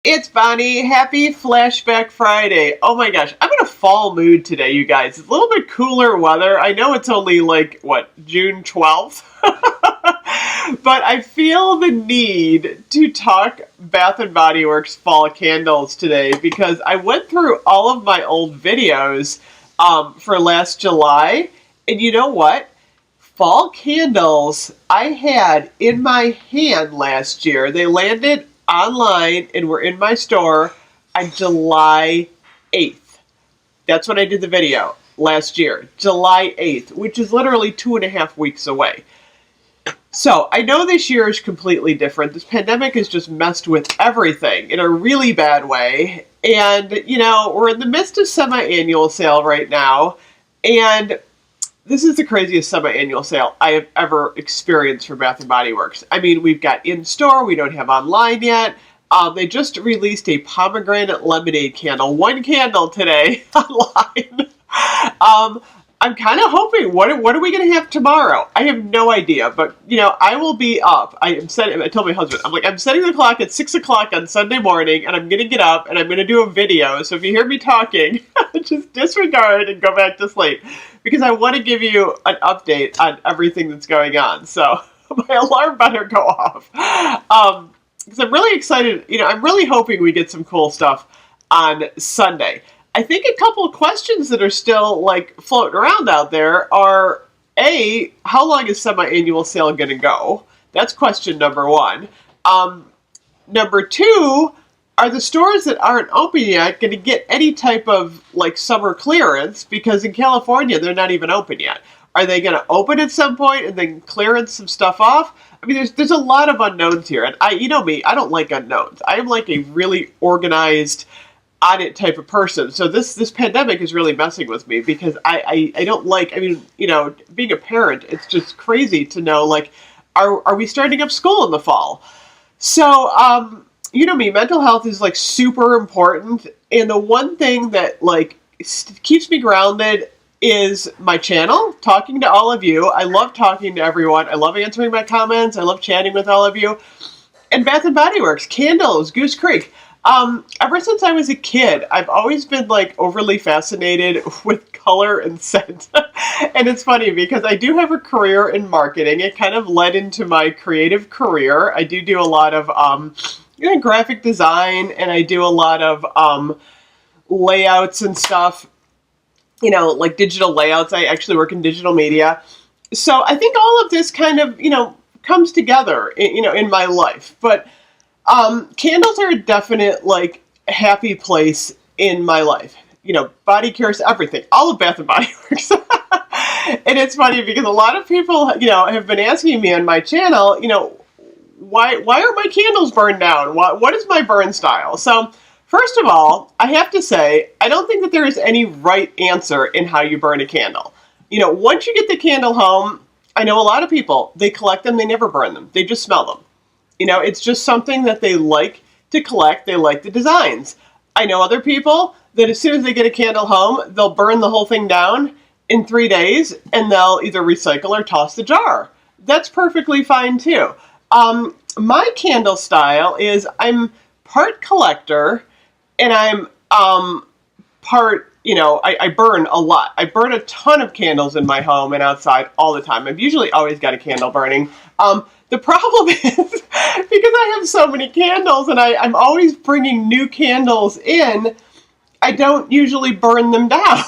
It's Bonnie. Happy Flashback Friday. Oh my gosh, I'm in a fall mood today, you guys. It's a little bit cooler weather. I know it's only June 12th? But I feel the need to talk Bath and Body Works fall candles today because I went through all of my old videos for last July. And you know what? Fall candles I had in my hand last year. They landed online and were in my store on July 8th. That's when I did the video last year, July 8th, which is literally 2.5 weeks away. So I know this year is completely different. This pandemic has just messed with everything in a really bad way. And, we're in the midst of semi-annual sale right now. And this is the craziest semi-annual sale I have ever experienced for Bath & Body Works. I mean, we've got in-store, we don't have online yet. They just released a pomegranate lemonade candle, one candle today online. I'm kind of hoping, what are we going to have tomorrow? I have no idea, but, I will be up. I told my husband, I'm setting the clock at 6 o'clock on Sunday morning, and I'm going to get up, and I'm going to do a video. So if you hear me talking, just disregard and go back to sleep, because I want to give you an update on everything that's going on. So my alarm better go off. Because I'm really excited. I'm really hoping we get some cool stuff on Sunday. I think a couple of questions that are still floating around out there are, A, how long is semi-annual sale going to go? That's question number one. Number two, are the stores that aren't open yet going to get any type of summer clearance? Because in California, they're not even open yet. Are they going to open at some point and then clearance some stuff off? I mean, there's a lot of unknowns here. And you know me, I don't like unknowns. I am a really organized audit type of person. So this pandemic is really messing with me because I don't being a parent, it's just crazy to know, are we starting up school in the fall? So, you know me, mental health is super important. And the one thing that keeps me grounded is my channel, talking to all of you. I love talking to everyone. I love answering my comments. I love chatting with all of you. And Bath and Body Works, candles, Goose Creek. Ever since I was a kid, I've always been overly fascinated with color and scent. And it's funny because I do have a career in marketing. It kind of led into my creative career. I do a lot of graphic design, and I do a lot of layouts and stuff. Digital layouts. I actually work in digital media. So I think all of this kind of, comes together, in my life. But candles are a definite, happy place in my life. Body cares, everything. All of Bath and Body Works. And it's funny because a lot of people, have been asking me on my channel, why are my candles burned down? What is my burn style? So, first of all, I have to say, I don't think that there is any right answer in how you burn a candle. Once you get the candle home, I know a lot of people, they collect them, they never burn them. They just smell them. It's just something that they like to collect. They like the designs. I know other people that as soon as they get a candle home, they'll burn the whole thing down in 3 days, and they'll either recycle or toss the jar. That's perfectly fine too. My candle style is I'm part collector, and I'm part, I burn a lot. I burn a ton of candles in my home and outside all the time. I've usually always got a candle burning. The problem is, because I have so many candles and I'm always bringing new candles in, I don't usually burn them down,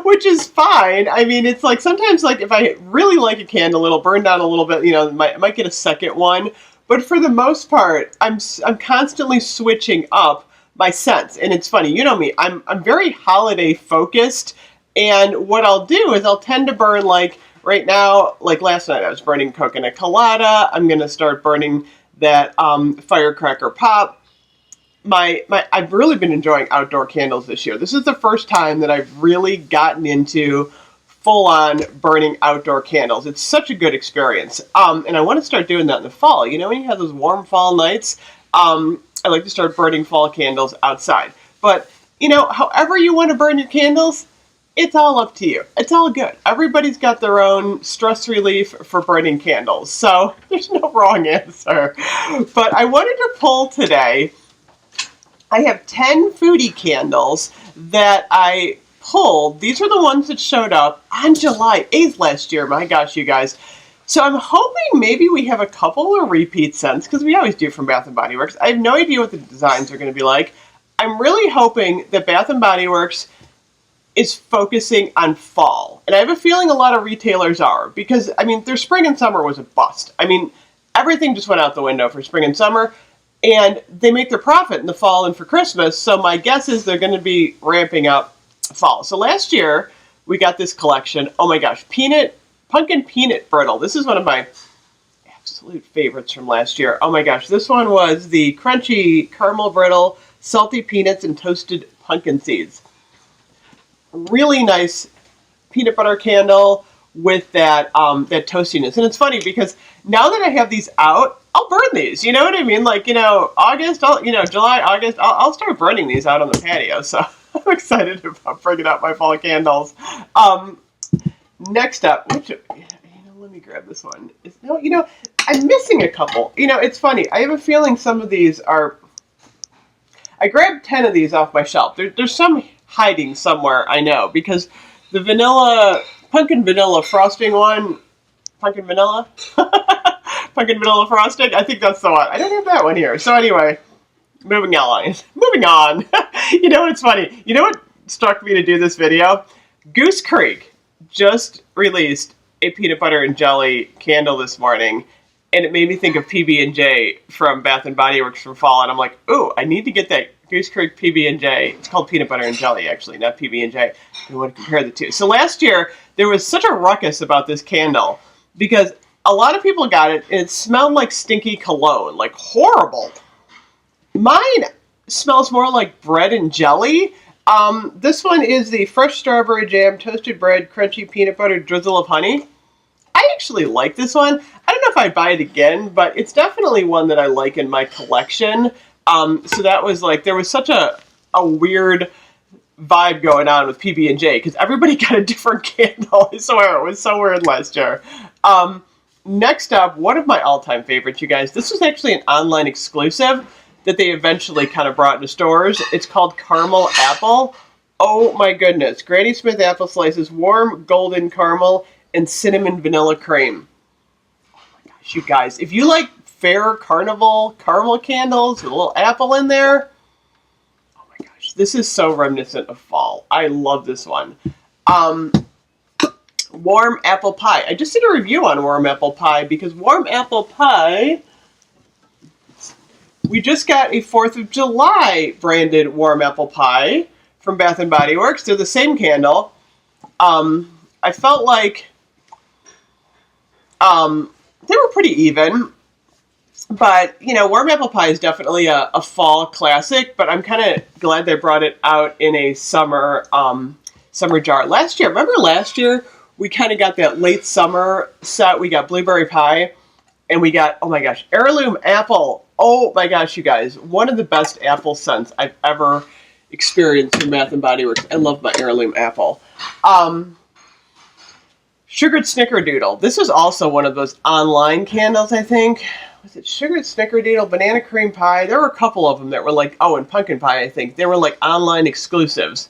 which is fine. I mean, it's sometimes if I really like a candle, it'll burn down a little bit, I might get a second one. But for the most part, I'm constantly switching up my scents. And it's funny, you know me, I'm very holiday focused. And what I'll do is I'll tend to burn right now, last night I was burning coconut colada. I'm going to start burning that firecracker pop. I've really been enjoying outdoor candles this year. This is the first time that I've really gotten into full-on burning outdoor candles. It's such a good experience. And I want to start doing that in the fall. When you have those warm fall nights, I like to start burning fall candles outside. But, however you want to burn your candles, it's all up to you. It's all good. Everybody's got their own stress relief for burning candles. So there's no wrong answer. But I wanted to pull today I have 10 foodie candles that I pulled. These are the ones that showed up on July 8th last year. My gosh, you guys. So I'm hoping maybe we have a couple of repeat scents, because we always do from Bath & Body Works. I have no idea what the designs are going to be like. I'm really hoping that Bath & Body Works is focusing on fall. And I have a feeling a lot of retailers are, because, I mean, their spring and summer was a bust. I mean, everything just went out the window for spring and summer, and they make their profit in the fall and for Christmas, so my guess is they're going to be ramping up fall. So last year, we got this collection. Oh my gosh, pumpkin peanut brittle. This is one of my absolute favorites from last year. Oh my gosh, this one was the crunchy caramel brittle, salty peanuts, and toasted pumpkin seeds. Really nice peanut butter candle with that that toastiness. And it's funny because now that I have these out, I'll burn these. You know what I mean? Like, August, July, August, I'll start burning these out on the patio. So I'm excited about bringing out my fall candles. Next up, let me grab this one. I'm missing a couple. It's funny. I have a feeling some of these are. I grabbed 10 of these off my shelf. There's some hiding somewhere, I know, because the pumpkin vanilla frosting one, pumpkin vanilla frosting, I think that's the one. I don't have that one here. So anyway, moving on. It's funny. You know what struck me to do this video? Goose Creek just released a peanut butter and jelly candle this morning, and it made me think of PB&J from Bath & Body Works from fall, and I'm like, ooh, I need to get that Goose Creek PB&J. It's called peanut butter and jelly, actually, not PB&J. I want to compare the two. So last year, there was such a ruckus about this candle because a lot of people got it, and it smelled like stinky cologne, like horrible. Mine smells more like bread and jelly. This one is the fresh strawberry jam, toasted bread, crunchy peanut butter, drizzle of honey. I actually like this one. I don't know if I'd buy it again, but it's definitely one that I like in my collection. So that was like, there was such a weird vibe going on with PB&J because everybody got a different candle. I swear, it was so weird last year. Next up, one of my all-time favorites, you guys. This was actually an online exclusive that they eventually kind of brought into stores. It's called Caramel Apple. Oh my goodness. Granny Smith apple slices, warm golden caramel, and cinnamon vanilla cream. Oh my gosh, you guys. If you like fair carnival caramel candles with a little apple in there, oh my gosh, this is so reminiscent of fall. I love this one. Warm apple pie. I just did a review on warm apple pie because warm apple pie, we just got a 4th of July branded warm apple pie from Bath & Body Works. They're the same candle. I felt like they were pretty even. But, warm apple pie is definitely a fall classic, but I'm kind of glad they brought it out in a summer jar. Remember last year, we kind of got that late summer set. We got blueberry pie, and we got, oh my gosh, heirloom apple. Oh my gosh, you guys, one of the best apple scents I've ever experienced from Bath & Body Works. I love my heirloom apple. Sugared Snickerdoodle. This was also one of those online candles, I think. Was it Sugared Snickerdoodle, banana cream pie? There were a couple of them that were like, and pumpkin pie, I think. They were like online exclusives.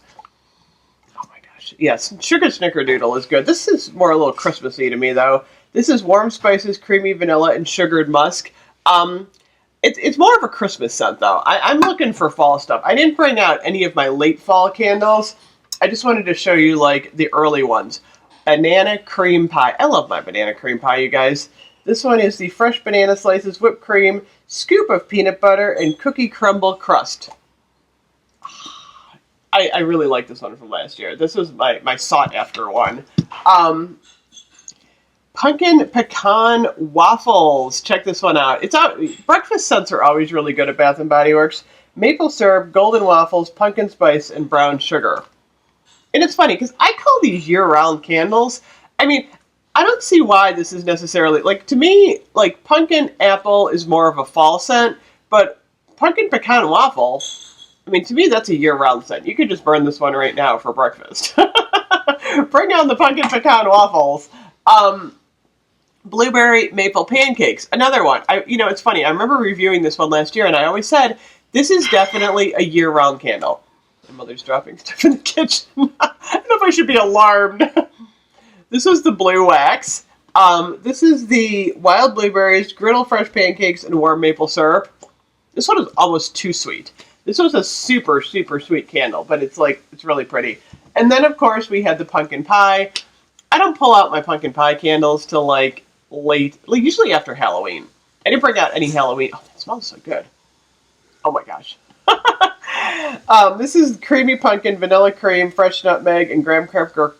Oh my gosh. Yes, Sugared Snickerdoodle is good. This is more a little Christmassy to me, though. This is warm spices, creamy vanilla, and sugared musk. It's more of a Christmas scent, though. I'm looking for fall stuff. I didn't bring out any of my late fall candles. I just wanted to show you, like, the early ones. Banana cream pie. I love my banana cream pie, you guys. This one is the fresh banana slices, whipped cream, scoop of peanut butter, and cookie crumble crust. I really like this one from last year. This was my sought-after one. Pumpkin pecan waffles. Check this one out. It's out. Breakfast scents are always really good at Bath & Body Works. Maple syrup, golden waffles, pumpkin spice, and brown sugar. And it's funny, because I call these year-round candles. I mean, I don't see why this is necessarily, like, to me, like, pumpkin apple is more of a fall scent, but pumpkin pecan waffle, I mean, to me, that's a year-round scent. You could just burn this one right now for breakfast. Bring on the pumpkin pecan waffles. Blueberry maple pancakes, another one. It's funny, I remember reviewing this one last year, and I always said, This is definitely a year-round candle. My mother's dropping stuff in the kitchen. I don't know if I should be alarmed. This is the blue wax. This is the wild blueberries, griddle fresh pancakes, and warm maple syrup. This one is almost too sweet. This was a super, super sweet candle, but it's really pretty. And then, of course, we had the pumpkin pie. I don't pull out my pumpkin pie candles till late, usually after Halloween. I didn't bring out any Halloween. Oh, that smells so good. Oh my gosh. This is creamy pumpkin, vanilla cream, fresh nutmeg, and graham cracker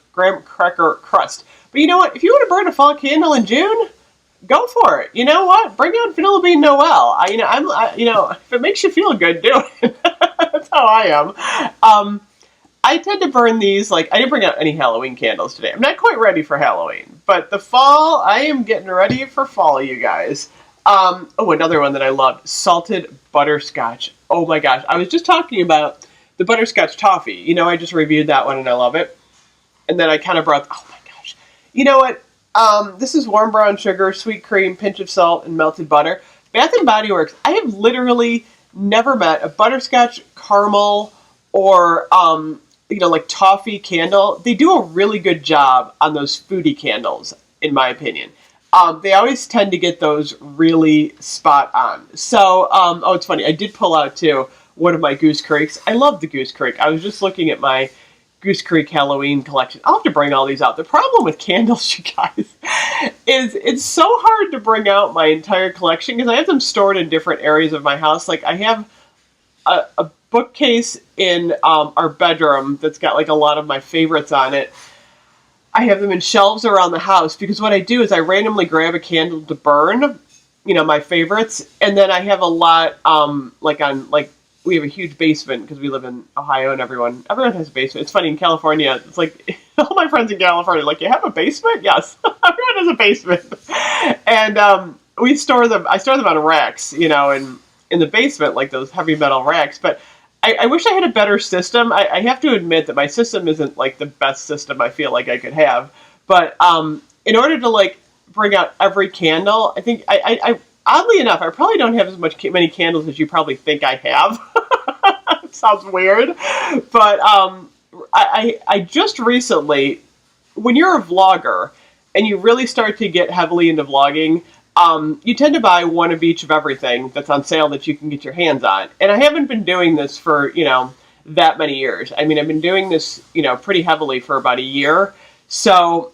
crust. But you know what? If you want to burn a fall candle in June, go for it. You know what? Bring out Vanilla Bean Noel. If it makes you feel good, do it. That's how I am. I tend to burn these, I didn't bring out any Halloween candles today. I'm not quite ready for Halloween. But the fall, I am getting ready for fall, you guys. Another one that I loved, salted butterscotch. Oh my gosh. I was just talking about the butterscotch toffee. I just reviewed that one and I love it. And then I kind of brought, oh my gosh. You know what? This is warm brown sugar, sweet cream, pinch of salt, and melted butter. Bath & Body Works, I have literally never met a butterscotch caramel or, toffee candle. They do a really good job on those foodie candles, in my opinion. They always tend to get those really spot on. So, it's funny. I did pull out, too, one of my Goose Creeks. I love the Goose Creek. I was just looking at my Goose Creek Halloween collection. I'll have to bring all these out. The problem with candles, you guys, is it's so hard to bring out my entire collection because I have them stored in different areas of my house. I have a bookcase in our bedroom that's got a lot of my favorites on it. I have them in shelves around the house because what I do is I randomly grab a candle to burn, my favorites, and then I have a lot we have a huge basement because we live in Ohio and everyone has a basement. It's funny, in California, it's all my friends in California are you have a basement? Yes. Everyone has a basement. And we store them, I store them on racks, in the basement, those heavy metal racks. But I wish I had a better system. I have to admit that my system isn't the best system I feel like I could have. But in order to bring out every candle, I think I oddly enough, I probably don't have many candles as you probably think I have. It sounds weird. But I just recently, when you're a vlogger and you really start to get heavily into vlogging, you tend to buy one of each of everything that's on sale that you can get your hands on. And I haven't been doing this for, that many years. I mean, I've been doing this, pretty heavily for about a year. So,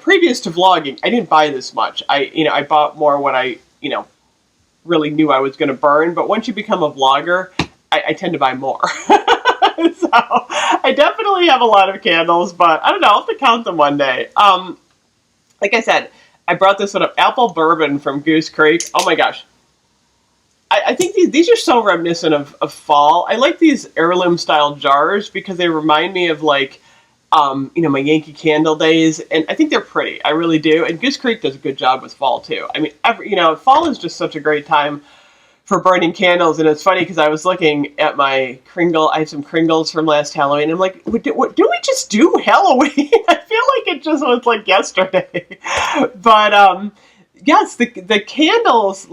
previous to vlogging, I didn't buy this much. I bought more when I, really knew I was going to burn. But once you become a vlogger, I tend to buy more. So I definitely have a lot of candles, but I don't know. I'll have to count them one day. Like I said, I brought this one up, apple bourbon from Goose Creek. Oh my gosh. I think these are so reminiscent of fall. I like these heirloom style jars because they remind me of my Yankee Candle days, and I think they're pretty. I really do. And Goose Creek does a good job with fall too. I mean, fall is just such a great time for burning candles. And it's funny because I was looking at my Kringle. I have some Kringles from last Halloween. I'm like, do we just do Halloween? I feel like it just was yesterday. But yes, the candles,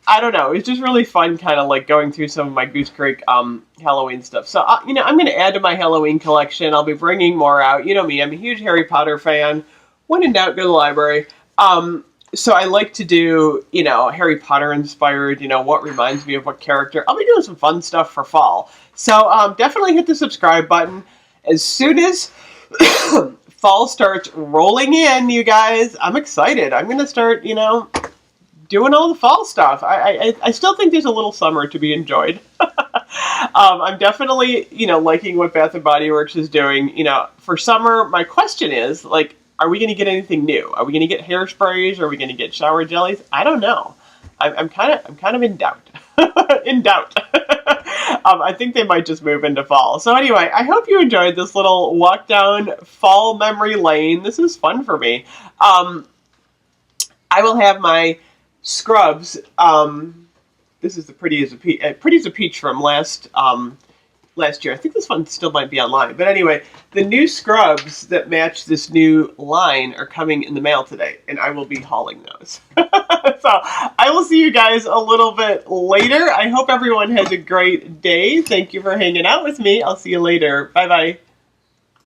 I don't know. It's just really fun kind of going through some of my Goose Creek Halloween stuff. So, I'm going to add to my Halloween collection. I'll be bringing more out. You know me, I'm a huge Harry Potter fan. When in doubt, go to the library. So I like to do, Harry Potter inspired, what reminds me of what character. I'll be doing some fun stuff for fall. So definitely hit the subscribe button. As soon as fall starts rolling in, you guys, I'm excited. I'm going to start, doing all the fall stuff. I still think there's a little summer to be enjoyed. I'm definitely, liking what Bath & Body Works is doing. For summer, my question is, are we going to get anything new? Are we going to get hairsprays? Are we going to get shower jellies? I don't know. I'm kind of in doubt. In doubt. I think they might just move into fall. So anyway, I hope you enjoyed this little walk down fall memory lane. This is fun for me. I will have my scrubs. This is the Pretty as a Peach from last last year. I think this one still might be online. But anyway, the new scrubs that match this new line are coming in the mail today, and I will be hauling those. So I will see you guys a little bit later. I hope everyone has a great day. Thank you for hanging out with me. I'll see you later. Bye-bye.